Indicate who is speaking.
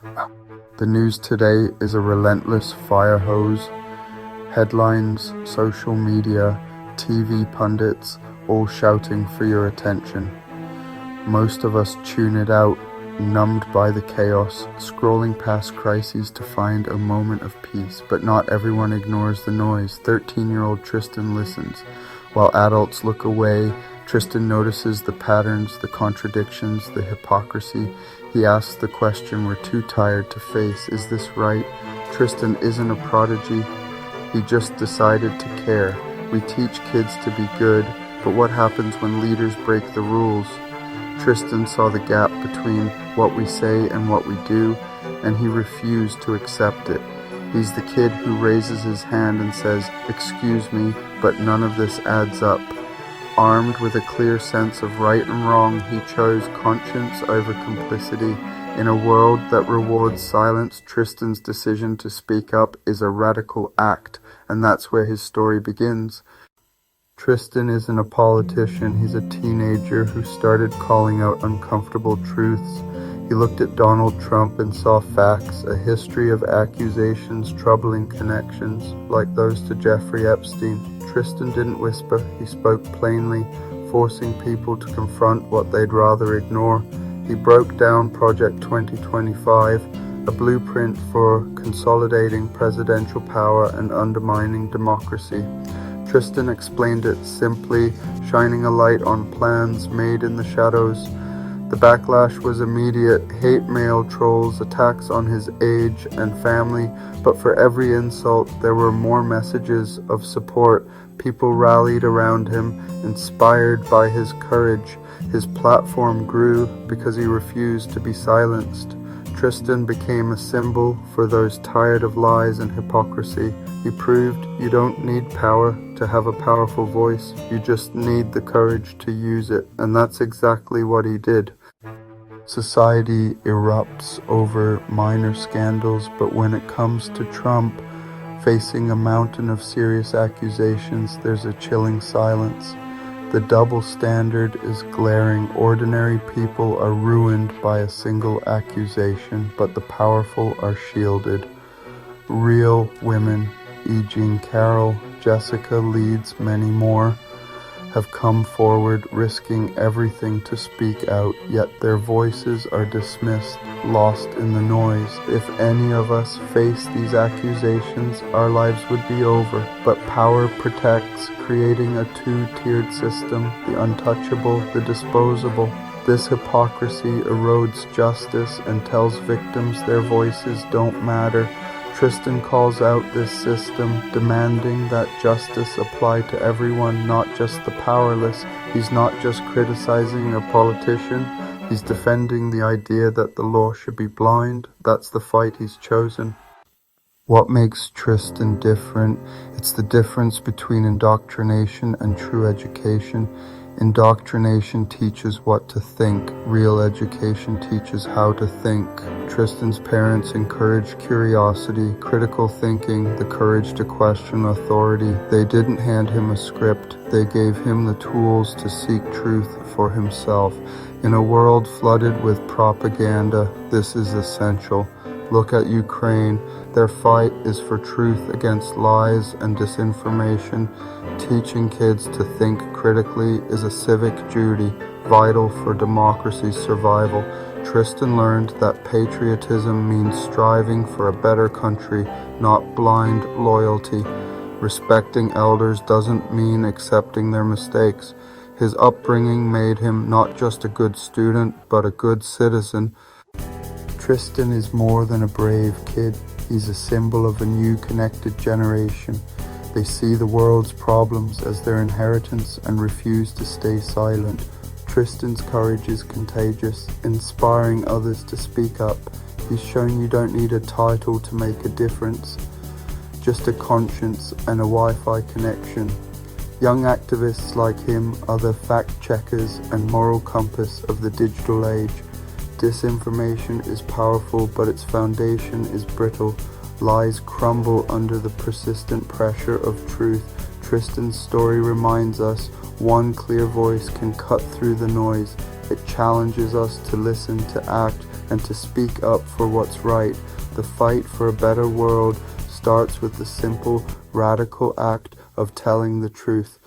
Speaker 1: The news today is a relentless fire hose. Headlines, social media, TV pundits, all shouting for your attention. Most of us tune it out, numbed by the chaos, scrolling past crises to find a moment of peace. But not everyone ignores the noise. 13-year-old Tristan listens. While adults look away, Tristan notices the patterns, the contradictions, the hypocrisy. He asks the question we're too tired to face: is this right? Tristan isn't a prodigy. He just decided to care. We teach kids to be good, but what happens when leaders break the rules? Tristan saw the gap between what we say and what we do, and he refused to accept it. He's the kid who raises his hand and says, "Excuse me, but none of this adds up." Armed with a clear sense of right and wrong, he chose conscience over complicity. In a world that rewards silence, Tristan's decision to speak up is a radical act, and that's where his story begins. Tristan isn't a politician. He's a teenager who started calling out uncomfortable truths. He looked at Donald Trump and saw facts, a history of accusations, troubling connections, like those to Jeffrey Epstein. Tristan didn't whisper, he spoke plainly, forcing people to confront what they'd rather ignore. He broke down Project 2025, a blueprint for consolidating presidential power and undermining democracy. Tristan explained it simply, shining a light on plans made in the shadows. The backlash was immediate: hate mail, trolls, attacks on his age and family, but for every insult there were more messages of support. People rallied around him, inspired by his courage. His platform grew because he refused to be silenced. Tristan became a symbol for those tired of lies and hypocrisy. He proved you don't need power to have a powerful voice, you just need the courage to use it, and that's exactly what he did. Society erupts over minor scandals, but when it comes to Trump, facing a mountain of serious accusations, there's a chilling silence. The double standard is glaring. Ordinary people are ruined by a single accusation, but the powerful are shielded. Real women, E. Jean Carroll, Jessica Leeds, many more, have come forward risking everything to speak out, yet their voices are dismissed, lost in the noise. If any of us face these accusations, our lives would be over. But power protects, creating a two-tiered system, the untouchable, the disposable. This hypocrisy erodes justice and tells victims their voices don't matter. Tristan calls out this system, demanding that justice apply to everyone, not just the powerless. He's not just criticizing a politician, he's defending the idea that the law should be blind. That's the fight he's chosen. What makes Tristan different? It's the difference between indoctrination and true education. Indoctrination teaches what to think. Real education teaches how to think. Tristan's parents encouraged curiosity, critical thinking, the courage to question authority. They didn't hand him a script. They gave him the tools to seek truth for himself. In a world flooded with propaganda, this is essential. Look at Ukraine. Their fight is for truth against lies and disinformation. Teaching kids to think critically is a civic duty, vital for democracy's survival. Tristan learned that patriotism means striving for a better country, not blind loyalty. Respecting elders doesn't mean accepting their mistakes. His upbringing made him not just a good student, but a good citizen. Tristan is more than a brave kid. He's a symbol of a new connected generation. They see the world's problems as their inheritance and refuse to stay silent. Tristan's courage is contagious, inspiring others to speak up. He's shown you don't need a title to make a difference, just a conscience and a Wi-Fi connection. Young activists like him are the fact-checkers and moral compass of the digital age. Disinformation is powerful, but its foundation is brittle. Lies crumble under the persistent pressure of truth. Tristan's story reminds us one clear voice can cut through the noise. It challenges us to listen, to act, and to speak up for what's right. The fight for a better world starts with the simple, radical act of telling the truth.